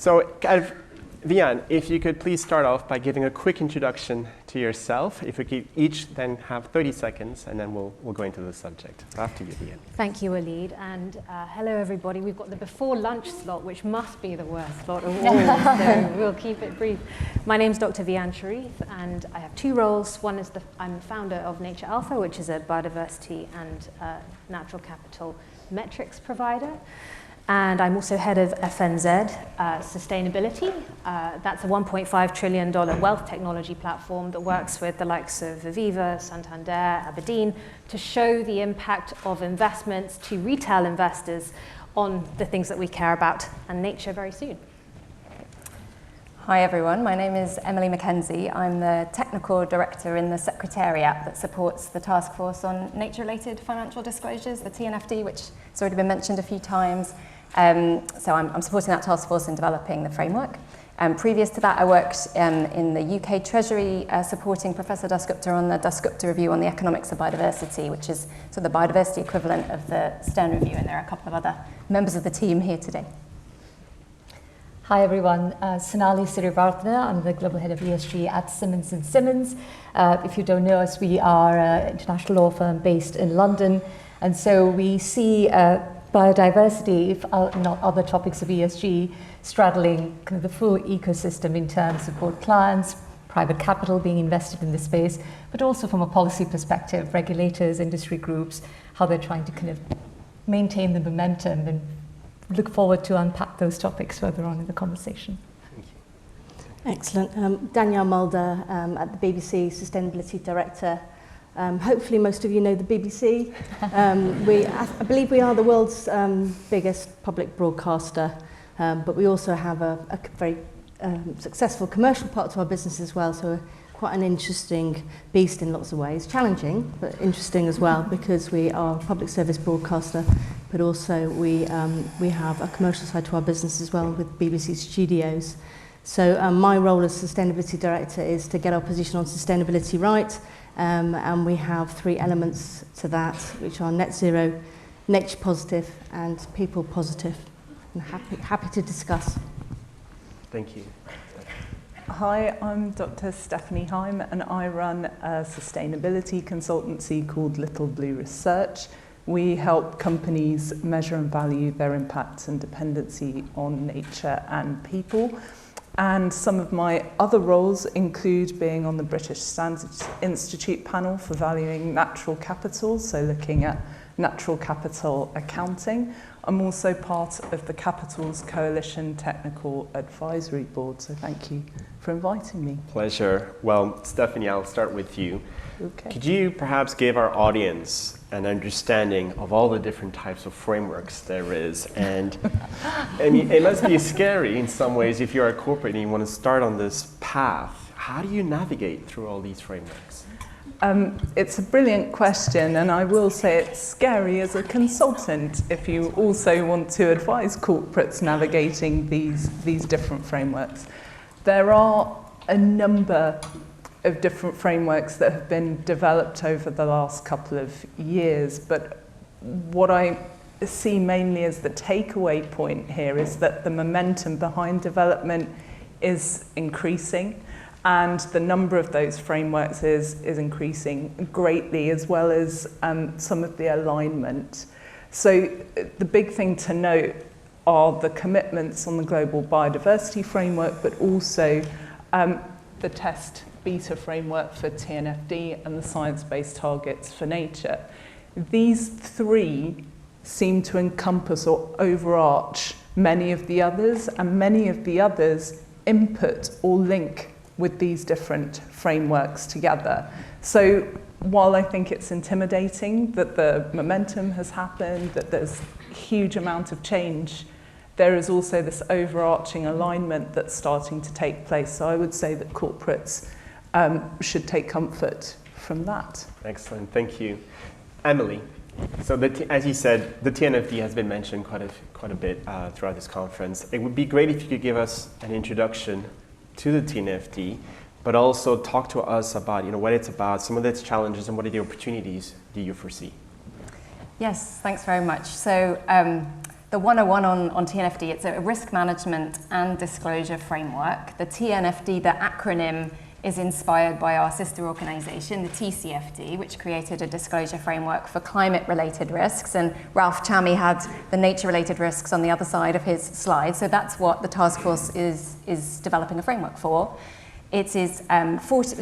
So, Vian, if you could please start off by giving a quick introduction to yourself. If we could each then have 30 seconds, and then we'll go into the subject. After you, Vian. Thank you, Walid, and hello everybody. We've got the before lunch slot, which must be the worst slot of all, so we'll keep it brief. My name's Dr. Vian Sharif, and I have two roles. One is I'm the founder of NatureAlpha, which is a biodiversity and natural capital metrics provider. And I'm also head of FNZ Sustainability. That's a $1.5 trillion wealth technology platform that works with the likes of Aviva, Santander, Aberdeen to show the impact of investments to retail investors on the things that we care about and nature very soon. Hi everyone, my name is Emily McKenzie. I'm the Technical Director in the Secretariat that supports the Task Force on Nature-Related Financial Disclosures, the TNFD, which has already been mentioned a few times. So I'm supporting that task force in developing the framework. Previous to that, I worked in the UK Treasury supporting Professor Dasgupta on the Dasgupta Review on the Economics of Biodiversity, which is sort of the biodiversity equivalent of the Stern Review, and there are a couple of other members of the team here today. Hi everyone, Sonali Siriwardena. I'm the Global Head of ESG at Simmons & Simmons. If you don't know us, we are an international law firm based in London, and so we see biodiversity, if not other topics of ESG, straddling kind of the full ecosystem in terms of both clients, private capital being invested in this space, but also from a policy perspective, regulators, industry groups, how they're trying to kind of maintain the momentum, and look forward to unpack those topics further on in the conversation. Thank you. Excellent. Danielle Mulder at the BBC, Sustainability Director. Hopefully most of you know the BBC. I believe we are the world's biggest public broadcaster, but we also have a very successful commercial part to our business as well, so we're quite an interesting beast in lots of ways. Challenging, but interesting as well, because we are a public service broadcaster, but also we have a commercial side to our business as well with BBC Studios. So my role as Sustainability Director is to get our position on sustainability right, and we have three elements to that, which are net zero, nature positive, and people positive. And happy to discuss. Thank you. Hi, I'm Dr. Stephanie Hime, and I run a sustainability consultancy called Little Blue Research. We help companies measure and value their impacts and dependency on nature and people. And some of my other roles include being on the British Standards Institute panel for valuing natural capital, so looking at natural capital accounting. I'm also part of the Capitals Coalition Technical Advisory Board, so thank you for inviting me. Pleasure. Well, Stephanie, I'll start with you. Okay. Could you perhaps give our audience an understanding of all the different types of frameworks there is? And I mean, it must be scary in some ways if you're a corporate and you want to start on this path. How do you navigate through all these frameworks? It's a brilliant question, and I will say it's scary as a consultant if you also want to advise corporates navigating these different frameworks. There are a number of different frameworks that have been developed over the last couple of years, but what I see mainly as the takeaway point here is that the momentum behind development is increasing, and the number of those frameworks is increasing greatly, as well as some of the alignment. So the big thing to note are the commitments on the Global Biodiversity Framework, but also the Test Beta Framework for TNFD and the Science-Based Targets for Nature. These three seem to encompass or overarch many of the others, and many of the others input or link with these different frameworks together. So while I think it's intimidating that the momentum has happened, that there's a huge amount of change, there is also this overarching alignment that's starting to take place. So I would say that corporates should take comfort from that. Excellent, thank you. Emily, so as you said, the TNFD has been mentioned quite a bit throughout this conference. It would be great if you could give us an introduction to the TNFD, but also talk to us about what it's about, some of its challenges, and what are the opportunities do you foresee? Yes, thanks very much. So the 101 on TNFD. It's a risk management and disclosure framework. The TNFD, the acronym, is inspired by our sister organisation, the TCFD, which created a disclosure framework for climate-related risks. And Ralph Chammy had the nature-related risks on the other side of his slide. So that's what the task force is developing a framework for. It's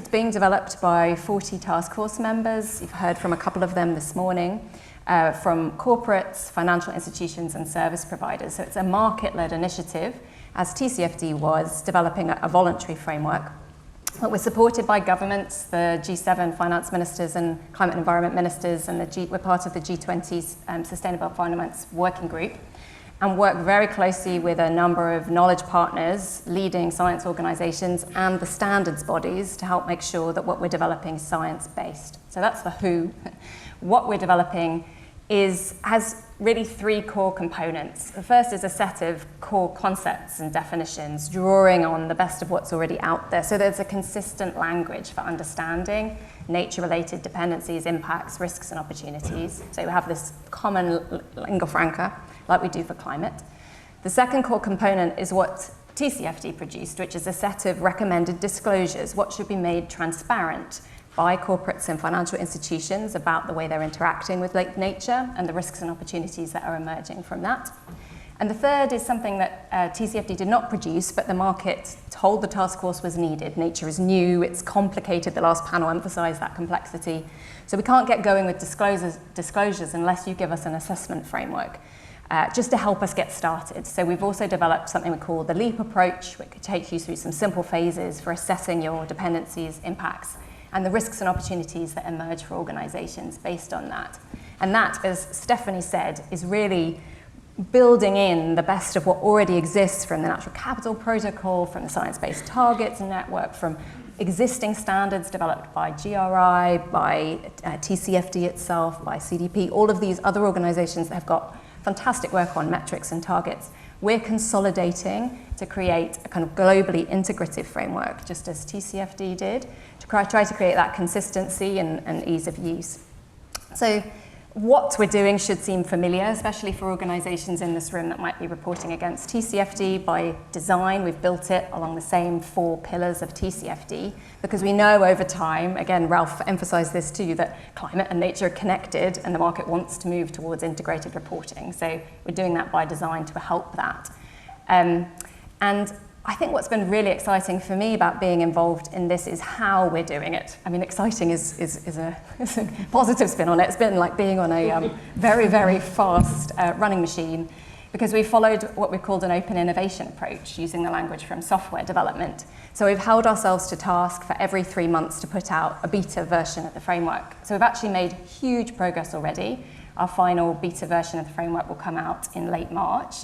being developed by 40 task force members. You've heard from a couple of them this morning, from corporates, financial institutions, and service providers. So it's a market-led initiative, as TCFD was, developing a voluntary framework. But we're supported by governments, the G7 finance ministers and climate and environment ministers, and we're part of the G20's Sustainable Finance Working Group, and work very closely with a number of knowledge partners, leading science organisations, and the standards bodies to help make sure that what we're developing is science-based. So that's the who. What we're developing has really three core components. The first is a set of core concepts and definitions, drawing on the best of what's already out there. So there's a consistent language for understanding nature-related dependencies, impacts, risks, and opportunities. So we have this common lingua franca, like we do for climate. The second core component is what TCFD produced, which is a set of recommended disclosures, what should be made transparent by corporates and financial institutions about the way they're interacting with nature and the risks and opportunities that are emerging from that. And the third is something that TCFD did not produce, but the market told the task force was needed. Nature is new, it's complicated. The last panel emphasised that complexity. So we can't get going with disclosures unless you give us an assessment framework, just to help us get started. So we've also developed something we call the LEAP approach, which could take you through some simple phases for assessing your dependencies, impacts, and the risks and opportunities that emerge for organisations based on that. And that, as Stephanie said, is really building in the best of what already exists from the Natural Capital Protocol, from the Science Based Targets Network, from existing standards developed by GRI, by TCFD itself, by CDP, all of these other organisations that have got fantastic work on metrics and targets. We're consolidating to create a kind of globally integrative framework, just as TCFD did, to try to create that consistency and ease of use. So what we're doing should seem familiar, especially for organisations in this room that might be reporting against TCFD. By design, we've built it along the same 4 pillars of TCFD, because we know over time, again, Ralph emphasised this too, that climate and nature are connected and the market wants to move towards integrated reporting. So we're doing that by design to help that. And I think what's been really exciting for me about being involved in this is how we're doing it. I mean, exciting is a positive spin on it. It's been like being on a very, very fast running machine, because we followed what we've called an open innovation approach, using the language from software development. So we've held ourselves to task for every 3 months to put out a beta version of the framework. So we've actually made huge progress already. Our final beta version of the framework will come out in late March.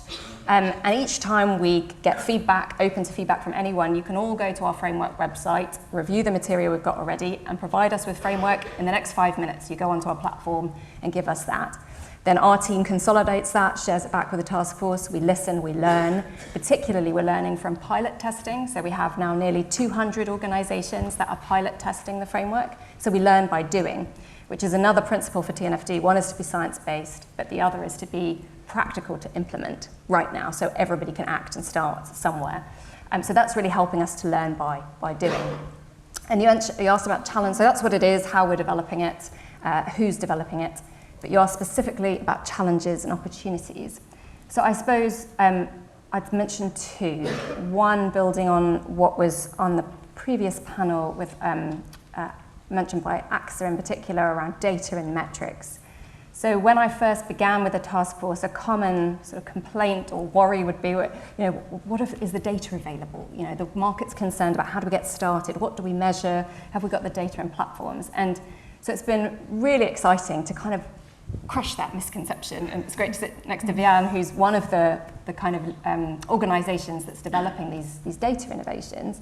And each time we get feedback, open to feedback from anyone, you can all go to our framework website, review the material we've got already, and provide us with framework in the next 5 minutes. You go onto our platform and give us that. Then our team consolidates that, shares it back with the task force. We listen, we learn. Particularly, we're learning from pilot testing. So we have now nearly 200 organisations that are pilot testing the framework. So we learn by doing, which is another principle for TNFD. One is to be science-based, but the other is to be practical to implement right now, so everybody can act and start somewhere. So that's really helping us to learn by doing. And you asked about challenge, so that's what it is, how we're developing it, who's developing it, but you asked specifically about challenges and opportunities. So I suppose I'd mention 2. One, building on what was on the previous panel with mentioned by AXA in particular around data and metrics. So when I first began with the task force, a common sort of complaint or worry would be, what if is the data available? The market's concerned about how do we get started? What do we measure? Have we got the data and platforms? And so it's been really exciting to kind of crush that misconception. And it's great to sit next to Vian, who's one of the kind of organisations that's developing these data innovations.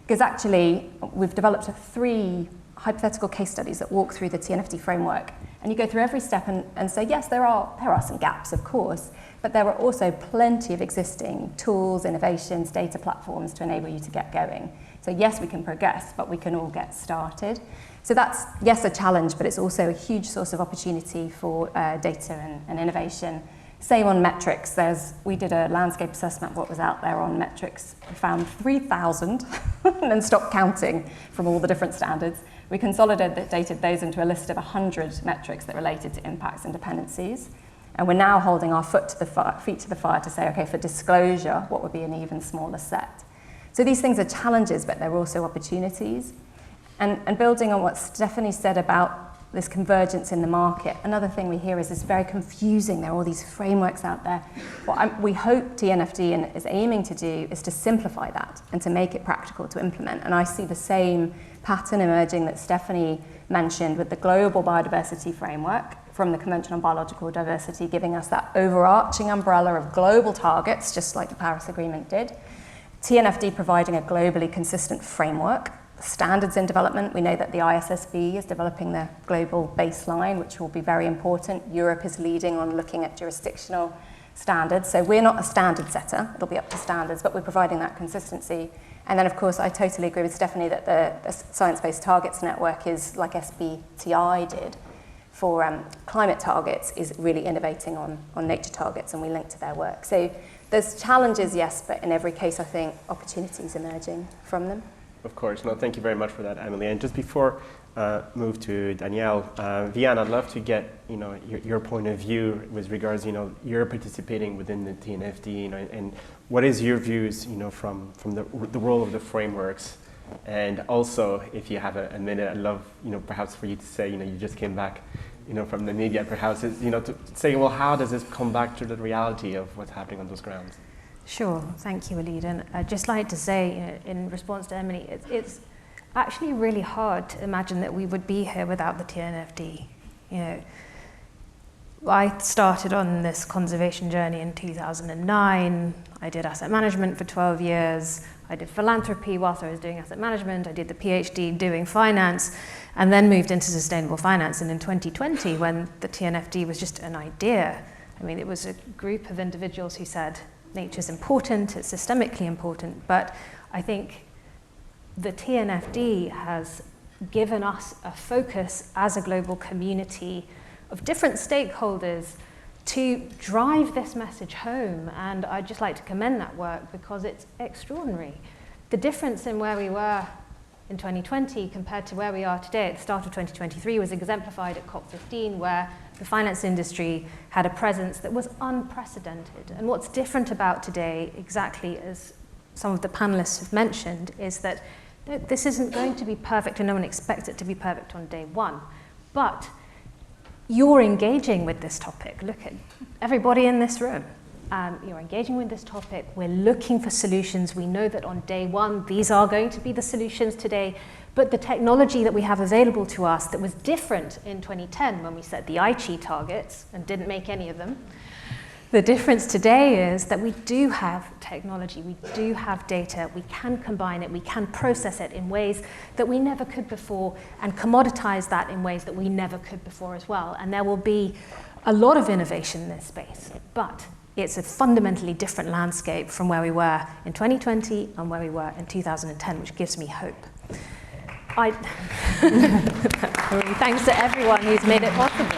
Because actually, we've developed 3 hypothetical case studies that walk through the TNFD framework. And you go through every step and say, yes, there are some gaps, of course, but there are also plenty of existing tools, innovations, data platforms to enable you to get going. So yes, we can progress, but we can all get started. So that's, yes, a challenge, but it's also a huge source of opportunity for data and innovation. Same on metrics. We did a landscape assessment of what was out there on metrics. We found 3,000 and then stopped counting from all the different standards. We consolidated those into a list of 100 metrics that related to impacts and dependencies. And we're now holding our feet to the fire to say, okay, for disclosure, what would be an even smaller set? So these things are challenges, but they're also opportunities. And building on what Stephanie said about this convergence in the market, another thing we hear is it's very confusing. There are all these frameworks out there. What we hope TNFD is aiming to do is to simplify that and to make it practical to implement. And I see the same pattern emerging that Stephanie mentioned with the global biodiversity framework from the Convention on Biological Diversity, giving us that overarching umbrella of global targets, just like the Paris Agreement did. TNFD providing a globally consistent framework. Standards in development, we know that the ISSB is developing their global baseline, which will be very important. Europe is leading on looking at jurisdictional standards. So we're not a standard setter, it'll be up to standards, but we're providing that consistency. And then of course, I totally agree with Stephanie that the Science-Based Targets Network is, like SBTI did for climate targets, is really innovating on nature targets, and we link to their work. So there's challenges, yes, but in every case, I think opportunities emerging from them. Of course. No, thank you very much for that, Emily. And just before move to Danielle, Vian, I'd love to get your point of view with regards, you're participating within the TNFD, and what is your views, from the role of the frameworks, and also if you have a minute, I'd love, perhaps for you to say, you just came back, from Namibia, perhaps, to say, well, how does this come back to the reality of what's happening on those grounds? Sure, thank you, Walid. And I'd just like to say, in response to Emily, it's actually really hard to imagine that we would be here without the TNFD. I started on this conservation journey in 2009. I did asset management for 12 years. I did philanthropy whilst I was doing asset management. I did the PhD doing finance, and then moved into sustainable finance. And in 2020, when the TNFD was just an idea, it was a group of individuals who said, nature's important, it's systemically important, but I think the TNFD has given us a focus as a global community of different stakeholders to drive this message home, and I'd just like to commend that work because it's extraordinary. The difference in where we were in 2020 compared to where we are today at the start of 2023 was exemplified at COP15, where the finance industry had a presence that was unprecedented. And what's different about today, exactly as some of the panelists have mentioned, is that this isn't going to be perfect, and no one expects it to be perfect on day one. But you're engaging with this topic. Look at everybody in this room. You're engaging with this topic. We're looking for solutions. We know that on day one, these are going to be the solutions today. But the technology that we have available to us that was different in 2010 when we set the Aichi targets and didn't make any of them, the difference today is that we do have technology, we do have data, we can combine it, we can process it in ways that we never could before, and commoditize that in ways that we never could before as well. And there will be a lot of innovation in this space, but it's a fundamentally different landscape from where we were in 2020 and where we were in 2010, which gives me hope. Thanks to everyone who's made it possible.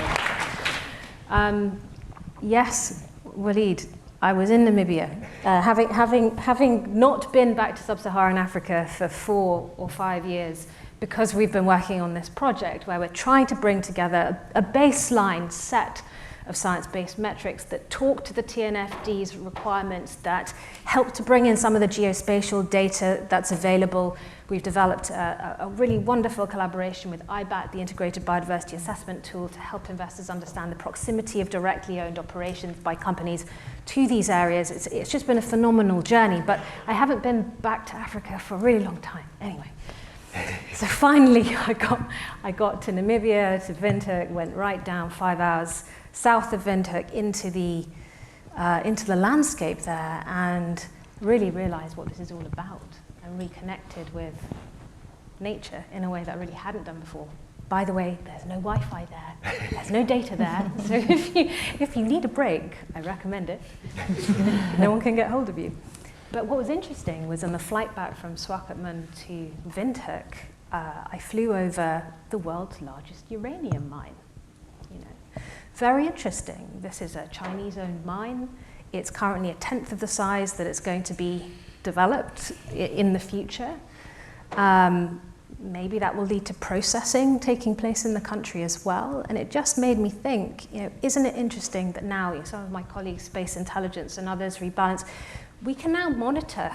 Yes, Walid, I was in Namibia, having not been back to sub-Saharan Africa for 4 or 5 years, because we've been working on this project where we're trying to bring together a baseline set of science-based metrics that talk to the TNFD's requirements, that help to bring in some of the geospatial data that's available. We've developed a really wonderful collaboration with IBAT, the Integrated Biodiversity Assessment Tool, to help investors understand the proximity of directly owned operations by companies to these areas. It's just been a phenomenal journey, but I haven't been back to Africa for a really long time. Anyway, so finally I got to Namibia, to Windhoek, went right down 5 hours south of Windhoek into the landscape there, and really realized what this is all about, and reconnected with nature in a way that I really hadn't done before. By the way, there's no Wi-Fi there, there's no data there, so if you need a break, I recommend it. No one can get hold of you. But what was interesting was on the flight back from Swakopmund to Windhoek, I flew over the world's largest uranium mine. You know, very interesting. This is a Chinese-owned mine. It's currently 1/10 of the size that it's going to be developed in the future. Maybe that will lead to processing taking place in the country as well. And it just made me think, you know, isn't it interesting that now, you know, some of my colleagues, Space Intelligence and others, Rebalance, we can now monitor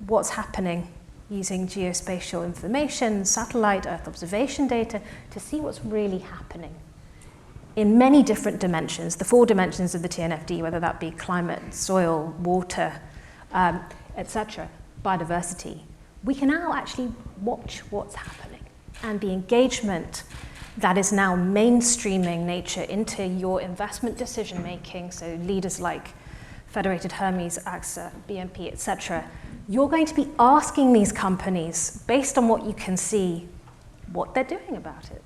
what's happening using geospatial information, satellite, Earth observation data, to see what's really happening in many different dimensions, the 4 dimensions of the TNFD, whether that be climate, soil, water, etc., biodiversity. We can now actually watch what's happening, and the engagement that is now mainstreaming nature into your investment decision making, so leaders like Federated Hermes, AXA, BNP, etc., you're going to be asking these companies, based on what you can see, what they're doing about it.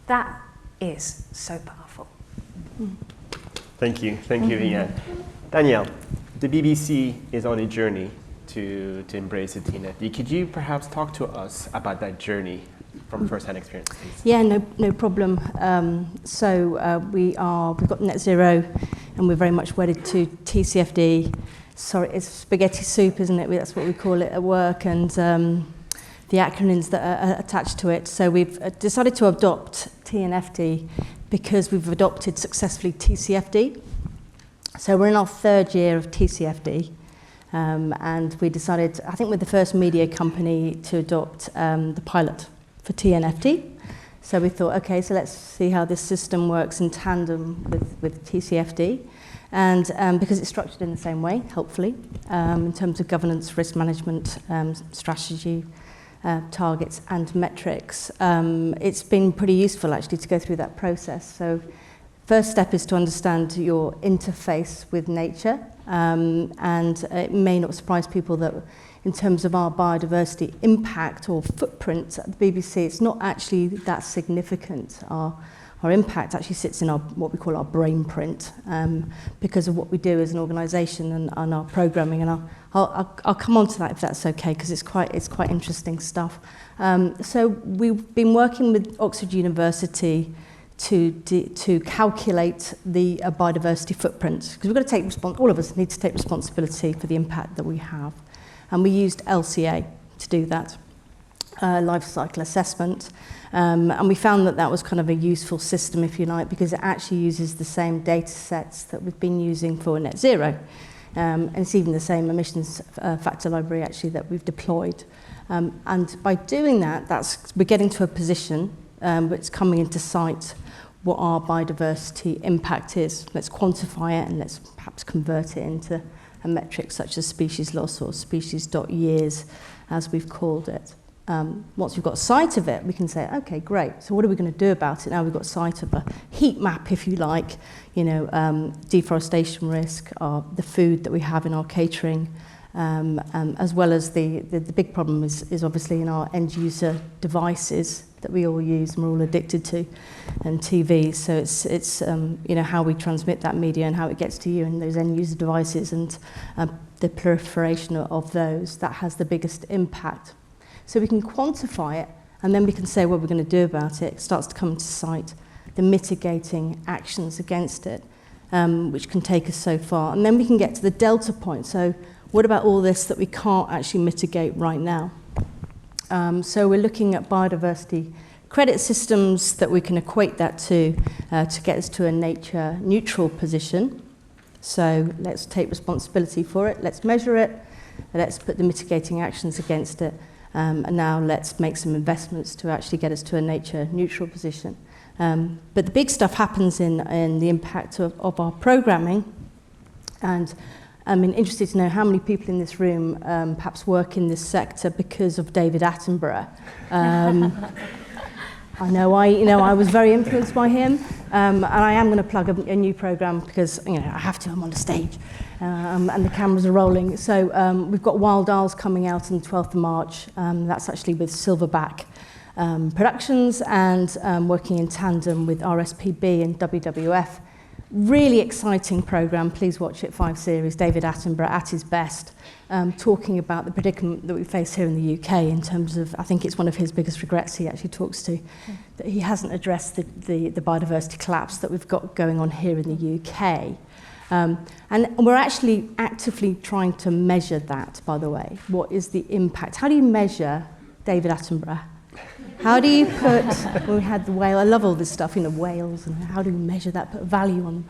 That is so powerful. Thank you, Vian. Danielle, the BBC is on a journey to embrace the TNFD. Could you perhaps talk to us about that journey from first-hand experience, please? Yeah, no problem. We've got net zero, and we're very much wedded to TCFD. Sorry, it's spaghetti soup, isn't it? That's what we call it at work, and the acronyms that are attached to it. So we've decided to adopt TNFD because we've adopted successfully TCFD. So we're in our 3rd year of TCFD. And we decided, I think we're the first media company to adopt the pilot for TNFD. So we thought, okay, so let's see how this system works in tandem with TCFD. And because it's structured in the same way, hopefully, in terms of governance, risk management, strategy, targets and metrics, it's been pretty useful actually to go through that process. So first step is to understand your interface with nature. And it may not surprise people that in terms of our biodiversity impact or footprint at the BBC, it's not actually that significant. Our impact actually sits in what we call our brain print, because of what we do as an organisation and our programming. And I'll come on to that if that's okay, because it's quite interesting stuff. So we've been working with Oxford University to calculate the biodiversity footprint, because we've got to all of us need to take responsibility for the impact that we have. And we used LCA to do that, life cycle assessment. And we found that was kind of a useful system, if you like, because it actually uses the same data sets that we've been using for net zero. And it's even the same emissions factor library actually that we've deployed. And by doing that, we're getting to a position where it's coming into sight what our biodiversity impact is. Let's quantify it and let's perhaps convert it into a metric such as species loss or species.years, as we've called it. Once we've got sight of it, we can say, okay, great. So what are we going to do about it? Now we've got sight of a heat map, if you like, deforestation risk, the food that we have in our catering, as well as the big problem is obviously in our end user devices that we all use and we're all addicted to, and TV. So it's how we transmit that media and how it gets to you and those end user devices, and the proliferation of those, that has the biggest impact. So we can quantify it, and then we can say what we're going to do about it. It starts to come into sight, the mitigating actions against it, which can take us so far. And then we can get to the delta point. So what about all this that we can't actually mitigate right now? So we're looking at biodiversity credit systems that we can equate that to get us to a nature neutral position. So let's take responsibility for it, let's measure it, let's put the mitigating actions against it, and now let's make some investments to actually get us to a nature neutral position. But the big stuff happens in the impact of our programming, and I'm interested to know how many people in this room perhaps work in this sector because of David Attenborough. I know I was very influenced by him, and I am going to plug a new program because I have to. I'm on the stage, and the cameras are rolling. So we've got Wild Isles coming out on the 12th of March. That's actually with Silverback Productions and working in tandem with RSPB and WWF. Really exciting programme, please watch it, 5 series, David Attenborough at his best, talking about the predicament that we face here in the UK in terms of, I think it's one of his biggest regrets he actually talks to, that he hasn't addressed the biodiversity collapse that we've got going on here in the UK. And we're actually actively trying to measure that, by the way. What is the impact? How do you measure David Attenborough? How do you put, well, we had the whale, I love all this stuff, whales, and how do you measure that, put a value on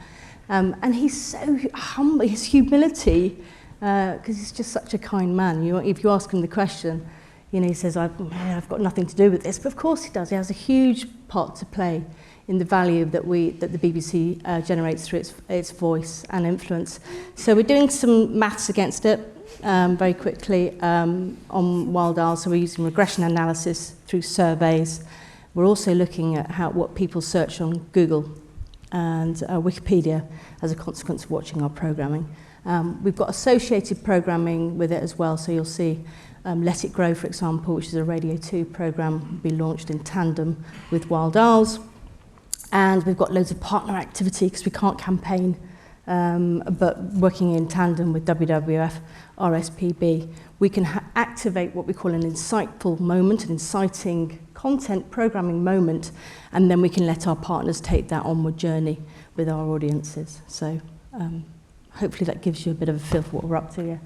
them? And he's so humble, his humility, because he's just such a kind man. If you ask him the question, he says, I've got nothing to do with this, but of course he does. He has a huge part to play in the value that the BBC generates through its voice and influence. So we're doing some maths against it very quickly on wild owls. So we're using regression analysis through surveys. We're also looking at what people search on Google and Wikipedia as a consequence of watching our programming. We've got associated programming with it as well. So you'll see Let It Grow, for example, which is a Radio 2 programme, will be launched in tandem with wild owls. And we've got loads of partner activity because we can't campaign, but working in tandem with WWF, RSPB, we can activate what we call an insightful moment, an inciting content programming moment, and then we can let our partners take that onward journey with our audiences. So hopefully that gives you a bit of a feel for what we're up to here.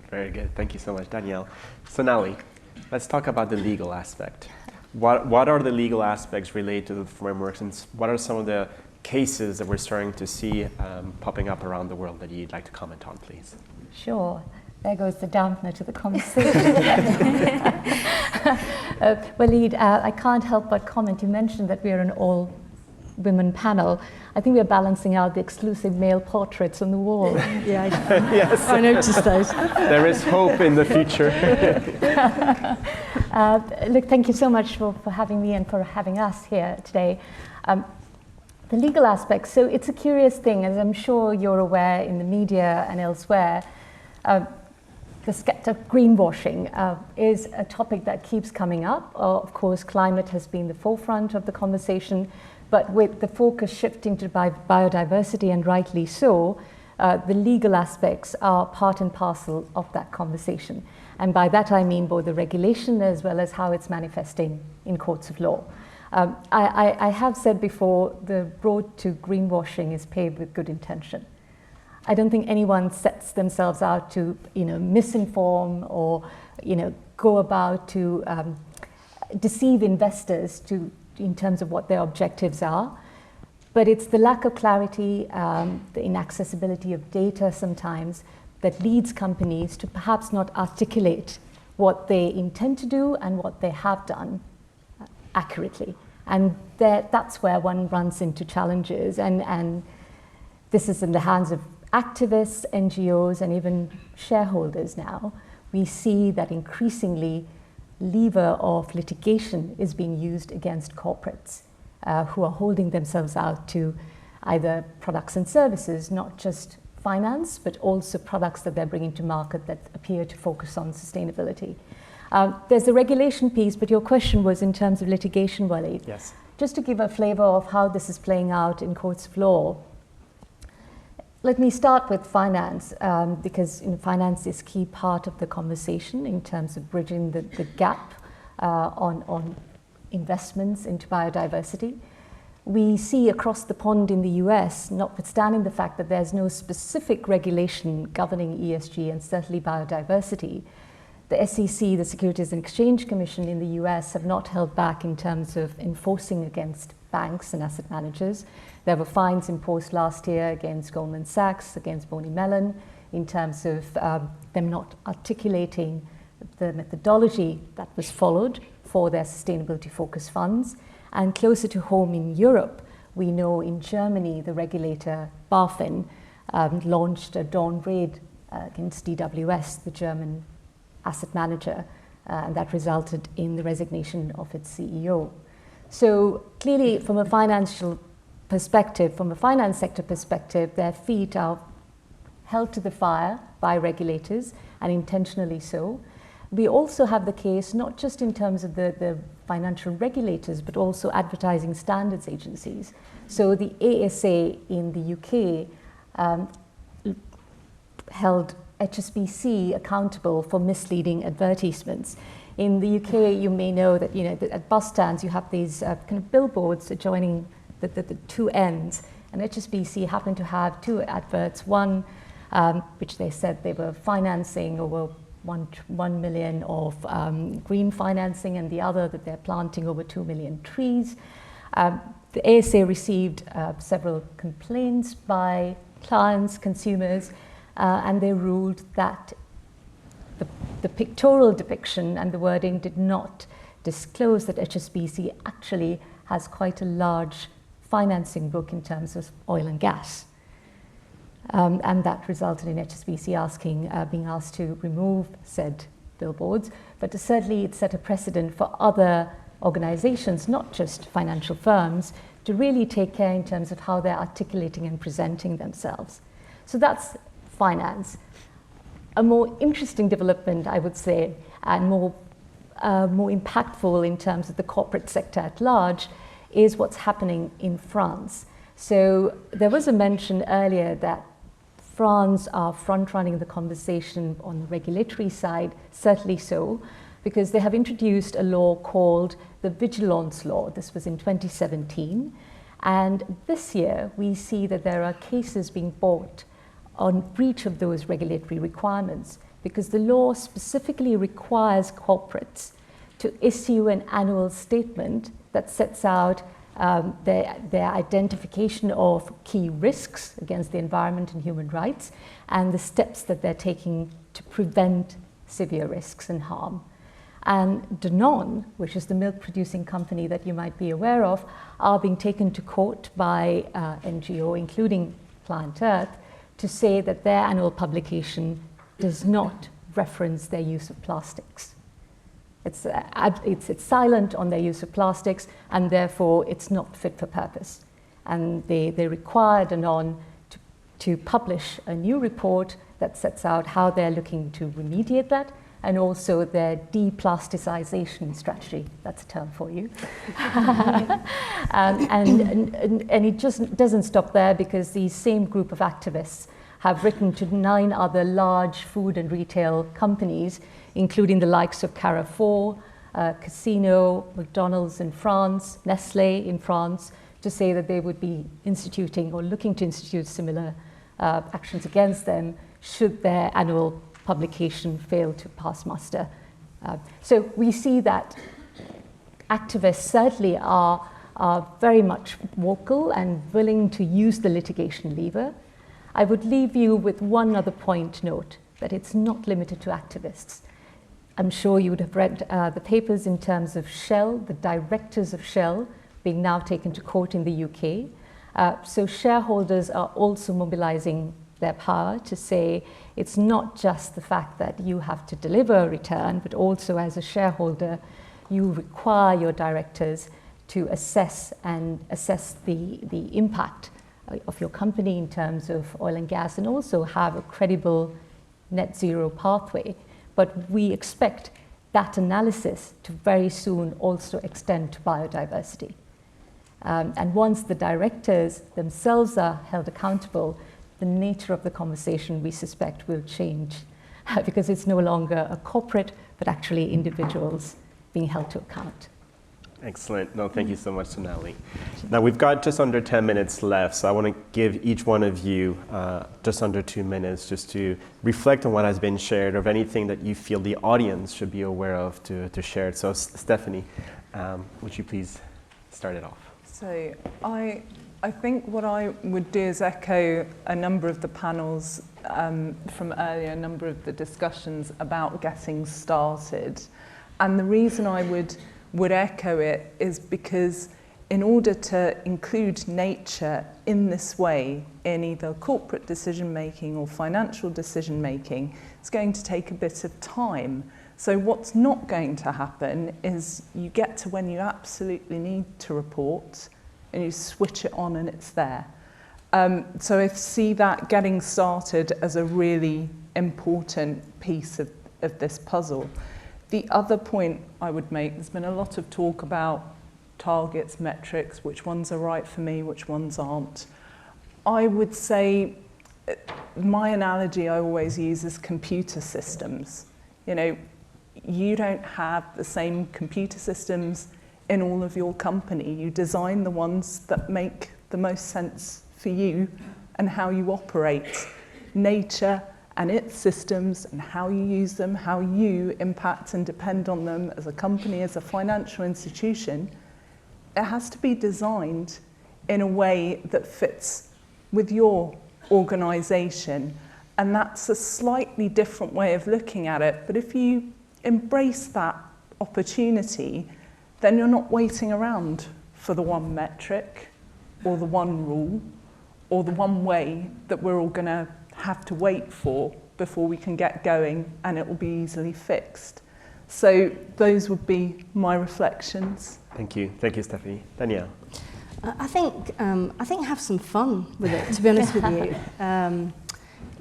Very good. Thank you so much, Danielle. Sonali, let's talk about the legal aspect. What are the legal aspects related to the frameworks, and what are some of the cases that we're starting to see popping up around the world that you'd like to comment on, please? Sure. There goes the dampener to the conversation. Walid, I can't help but comment. You mentioned that we are an all-women panel. I think we're balancing out the exclusive male portraits on the wall. Yeah, Yes. I noticed those. There is hope in the future. Look, thank you so much for having me and for having us here today. The legal aspects, so it's a curious thing, as I'm sure you're aware in the media and elsewhere. The subject of greenwashing is a topic that keeps coming up. Of course, climate has been the forefront of the conversation, but with the focus shifting to biodiversity, and rightly so, the legal aspects are part and parcel of that conversation. And by that I mean both the regulation as well as how it's manifesting in courts of law. I have said before, the road to greenwashing is paved with good intention. I don't think anyone sets themselves out to, misinform or, go about to deceive investors in terms of what their objectives are. But it's the lack of clarity, the inaccessibility of data sometimes that leads companies to perhaps not articulate what they intend to do and what they have done accurately. And that's where one runs into challenges. And this is in the hands of activists, NGOs, and even shareholders now. We see that increasingly lever of litigation is being used against corporates who are holding themselves out to either products and services, not just finance, but also products that they're bringing to market that appear to focus on sustainability. There's the regulation piece, but your question was in terms of litigation, Walid. Yes. Just to give a flavor of how this is playing out in courts of law, let me start with finance, because finance is a key part of the conversation in terms of bridging the gap on investments into biodiversity. We see across the pond in the US, notwithstanding the fact that there's no specific regulation governing ESG and certainly biodiversity, the SEC, the Securities and Exchange Commission in the US, have not held back in terms of enforcing against banks and asset managers. There were fines imposed last year against Goldman Sachs, against Boney Mellon, in terms of them not articulating the methodology that was followed for their sustainability-focused funds. And closer to home in Europe, we know in Germany, the regulator BaFin launched a dawn raid against DWS, the German asset manager, and that resulted in the resignation of its CEO. So clearly, from a financial perspective, from a finance sector perspective, their feet are held to the fire by regulators, and intentionally so. We also have the case, not just in terms of the financial regulators, but also advertising standards agencies. So the ASA in the UK held HSBC accountable for misleading advertisements. In the UK, you may know that, that at bus stands you have these kind of billboards adjoining the two ends, and HSBC happened to have two adverts, one which they said they were financing over 1 million of green financing, and the other that they're planting over 2 million trees. The ASA received several complaints by clients, consumers, and they ruled that the pictorial depiction and the wording did not disclose that HSBC actually has quite a large financing book in terms of oil and gas. And that resulted in HSBC being asked to remove said billboards. But certainly it set a precedent for other organizations, not just financial firms, to really take care in terms of how they're articulating and presenting themselves. So that's finance. A more interesting development, I would say, and more impactful in terms of the corporate sector at large, is what's happening in France. So there was a mention earlier that France are front-running the conversation on the regulatory side, certainly so, because they have introduced a law called the Vigilance Law. This was in 2017. And this year, we see that there are cases being brought on breach of those regulatory requirements, because the law specifically requires corporates to issue an annual statement that sets out their identification of key risks against the environment and human rights, and the steps that they're taking to prevent severe risks and harm. And Danone, which is the milk producing company that you might be aware of, are being taken to court by NGO, including Planet Earth, to say that their annual publication does not reference their use of plastics. It's silent on their use of plastics, and therefore it's not fit for purpose. And they require Danone to publish a new report that sets out how they're looking to remediate that, and also their deplasticization strategy. That's a term for you. And it just doesn't stop there, because these same group of activists have written to 9 other large food and retail companies, including the likes of Carrefour, Casino, McDonald's in France, Nestlé in France, to say that they would be instituting or looking to institute similar actions against them should their annual publication fail to pass muster. So we see that activists certainly are very much vocal and willing to use the litigation lever. I would leave you with one other point to note, that it's not limited to activists. I'm sure you would have read the papers in terms of Shell, the directors of Shell being now taken to court in the UK. So shareholders are also mobilizing their power to say it's not just the fact that you have to deliver a return, but also as a shareholder, you require your directors to assess the impact of your company in terms of oil and gas, and also have a credible net zero pathway. But we expect that analysis to very soon also extend to biodiversity. And once the directors themselves are held accountable, the nature of the conversation, we suspect, will change because it's no longer a corporate, but actually individuals being held to account. Excellent. No, thank you so much, Sonali. Now, we've got just under 10 minutes left, so I want to give each one of you just under 2 minutes just to reflect on what has been shared, or of anything that you feel the audience should be aware of to share it. So, Stephanie, would you please start it off? So, I think what I would do is echo a number of the panels from earlier, a number of the discussions about getting started. And the reason I would echo it is because in order to include nature in this way in either corporate decision making or financial decision making, it's going to take a bit of time. So what's not going to happen is you get to when you absolutely need to report and you switch it on and it's there. So I see that getting started as a really important piece of this puzzle. The other point I would make, there's been a lot of talk about targets, metrics, which ones are right for me, which ones aren't. I would say, my analogy I always use is computer systems. You know, you don't have the same computer systems in all of your company. You design the ones that make the most sense for you and how you operate. Nature and its systems and how you use them, how you impact and depend on them as a company, as a financial institution, it has to be designed in a way that fits with your organisation. And that's a slightly different way of looking at it. But if you embrace that opportunity, then you're not waiting around for the one metric or the one rule or the one way that we're all going to have to wait for before we can get going, and it will be easily fixed. So those would be my reflections. Thank you, Stephanie. Danielle. I think have some fun with it, to be honest with you.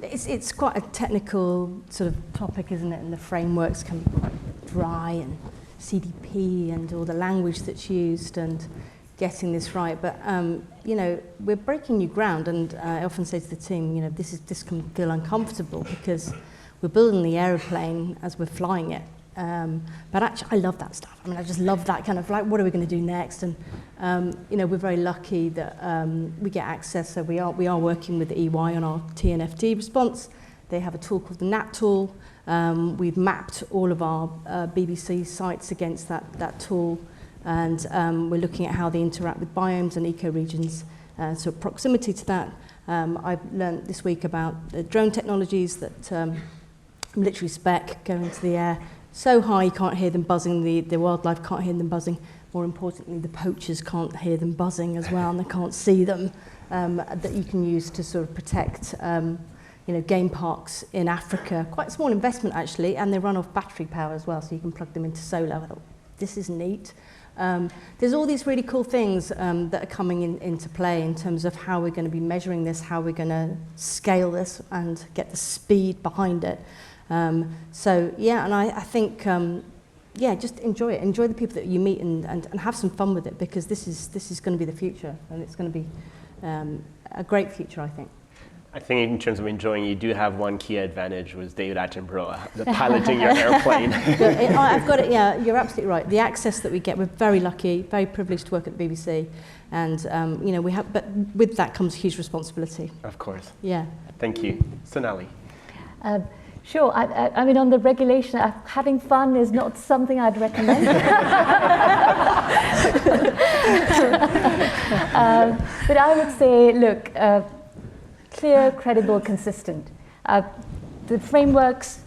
It's quite a technical sort of topic, isn't it? And the frameworks can be quite dry, and CDP and all the language that's used and getting this right. But you know, we're breaking new ground, and I often say to the team, you know, this can feel uncomfortable because we're building the aeroplane as we're flying it. But actually, I love that stuff. I mean, I just love that kind of like, what are we going to do next? And you know, we're very lucky that we get access. So we are working with EY on our TNFD response. They have a tool called the Nat tool. We've mapped all of our BBC sites against that tool, and we're looking at how they interact with biomes and ecoregions. So proximity to that. I've learned this week about the drone technologies that military spec go into the air so high you can't hear them buzzing, the wildlife can't hear them buzzing. More importantly, the poachers can't hear them buzzing as well, and they can't see them, that you can use to sort of protect you know, game parks in Africa. Quite a small investment actually, and they run off battery power as well, so you can plug them into solar. I thought, this is neat. There's all these really cool things that are coming into play in terms of how we're going to be measuring this, how we're going to scale this and get the speed behind it. So yeah, and I think yeah, just enjoy it. Enjoy the people that you meet and have some fun with it, because this is going to be the future, and it's going to be a great future, I think. I think in terms of enjoying, you do have one key advantage with David Attenborough, the piloting your airplane. I've got it, yeah, you're absolutely right. The access that we get, we're very lucky, very privileged to work at the BBC, and you know, but with that comes huge responsibility. Of course. Yeah. Thank you. Sonali. Sure. I mean, on the regulation, having fun is not something I'd recommend. But I would say, look, clear, credible, consistent. The frameworks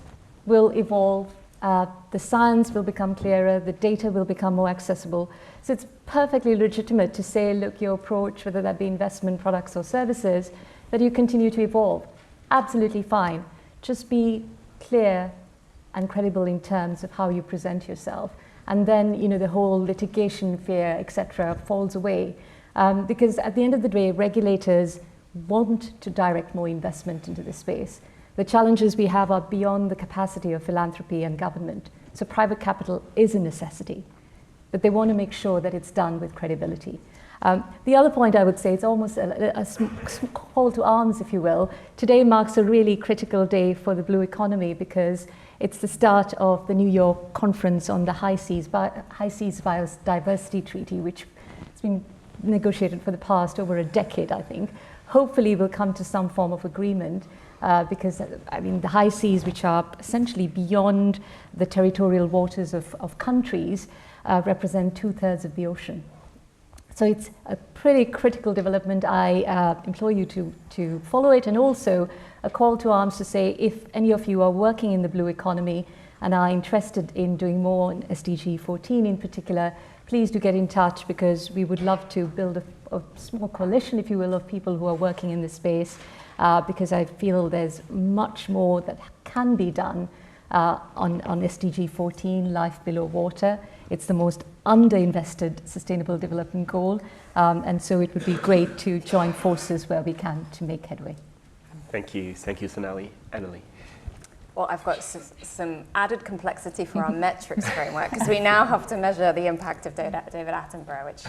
will evolve. The science will become clearer. The data will become more accessible. So it's perfectly legitimate to say, look, your approach, whether that be investment products or services, that you continue to evolve. Absolutely fine. Just be clear and credible in terms of how you present yourself. And then, you know, the whole litigation fear, etc., falls away. Because at the end of the day, regulators want to direct more investment into this space. The challenges we have are beyond the capacity of philanthropy and government. So private capital is a necessity, but they want to make sure that it's done with credibility. The other point I would say, it's almost a call to arms, if you will. Today marks a really critical day for the blue economy, because it's the start of the New York conference on the High Seas Biodiversity Treaty, which has been negotiated for the past over a decade, I think. Hopefully we'll come to some form of agreement, because I mean, the high seas, which are essentially beyond the territorial waters of countries, represent 2/3 of the ocean. So it's a pretty critical development. I implore you to follow it, and also a call to arms to say, if any of you are working in the blue economy and are interested in doing more in SDG 14 in particular, please do get in touch, because we would love to build a small coalition, if you will, of people who are working in this space, because I feel there's much more that can be done on SDG 14, life below water. It's the most underinvested sustainable development goal, and so it would be great to join forces where we can to make headway. Thank you, Sonali. Annalie. well, I've got some added complexity for our metrics framework, because we now have to measure the impact of David Attenborough, which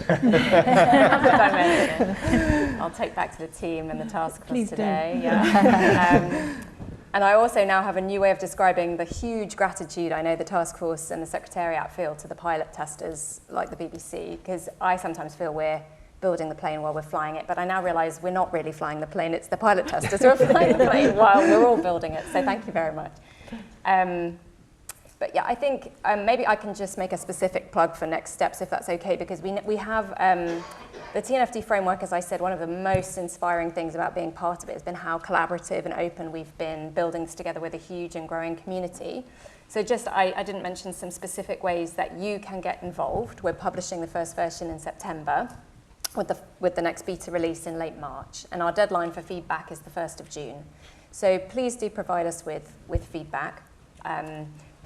I'll take back to the team and the task force today. Yeah. And I also now have a new way of describing the huge gratitude I know the task force and the Secretariat feel to the pilot testers like the BBC, because I sometimes feel we're building the plane while we're flying it, but I now realise we're not really flying the plane, it's the pilot testers who are flying the plane while we're all building it, so thank you very much. But yeah, I think maybe I can just make a specific plug for next steps, if that's okay, because we have the TNFD framework, as I said, one of the most inspiring things about being part of it has been how collaborative and open we've been building this together with a huge and growing community. So just, I didn't mention some specific ways that you can get involved. We're publishing the first version in September, with the next beta release in late March. And our deadline for feedback is the 1st of June. So please do provide us with feedback.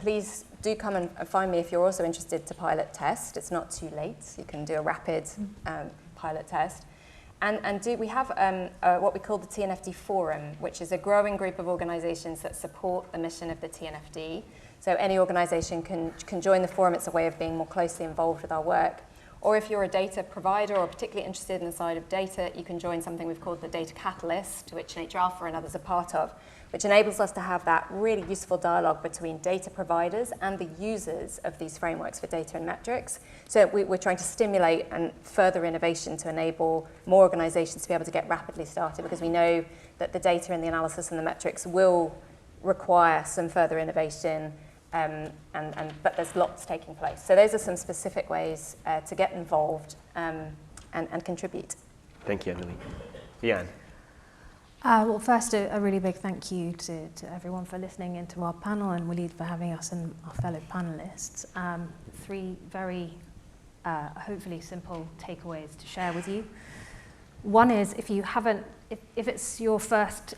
Please do come and find me if you're also interested to pilot test. It's not too late. You can do a rapid pilot test. And we have what we call the TNFD Forum, which is a growing group of organizations that support the mission of the TNFD. So any organization can join the forum. It's a way of being more closely involved with our work. Or if you're a data provider or particularly interested in the side of data, you can join something we've called the Data Catalyst, which NatureAlpha and others are part of, which enables us to have that really useful dialogue between data providers and the users of these frameworks for data and metrics. So we're trying to stimulate and further innovation to enable more organizations to be able to get rapidly started, because we know that the data and the analysis and the metrics will require some further innovation, but there's lots taking place. So those are some specific ways to get involved and contribute. Thank you, Emily. Vian. Well, first, a really big thank you to everyone for listening into our panel, and Walid for having us and our fellow panelists. 3 very, hopefully simple takeaways to share with you. One is, if it's your first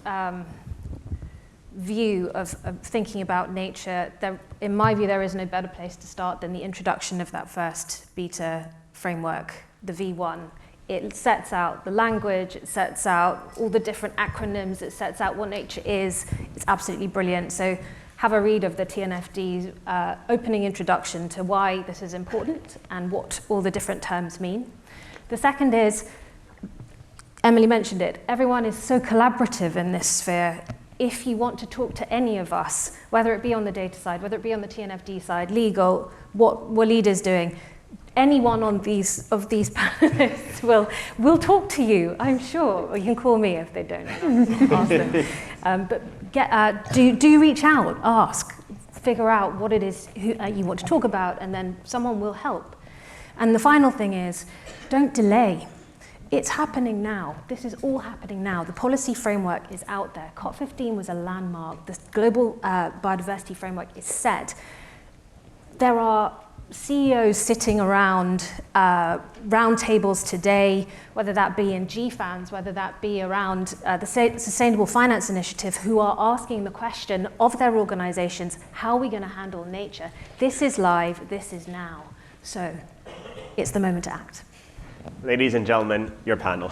view of thinking about nature, in my view, there is no better place to start than the introduction of that first beta framework, the V1. It sets out the language, it sets out all the different acronyms, it sets out what nature is. It's absolutely brilliant. So have a read of the TNFD's opening introduction to why this is important and what all the different terms mean. The second is, Emily mentioned it, everyone is so collaborative in this sphere. If you want to talk to any of us, whether it be on the data side, whether it be on the TNFD side, legal, what Walid is doing, anyone on these panelists will talk to you, I'm sure. Or you can call me if they don't. Ask them. But do reach out, ask, figure out what it is you want to talk about, and then someone will help. And the final thing is, don't delay. It's happening now. This is all happening now. The policy framework is out there. COP15 was a landmark. The global biodiversity framework is set. There are CEOs sitting around round tables today, whether that be in GFANZ, whether that be around the Sustainable Finance Initiative, who are asking the question of their organizations, how are we going to handle nature? This is live, this is now. So it's the moment to act. Ladies and gentlemen, your panel.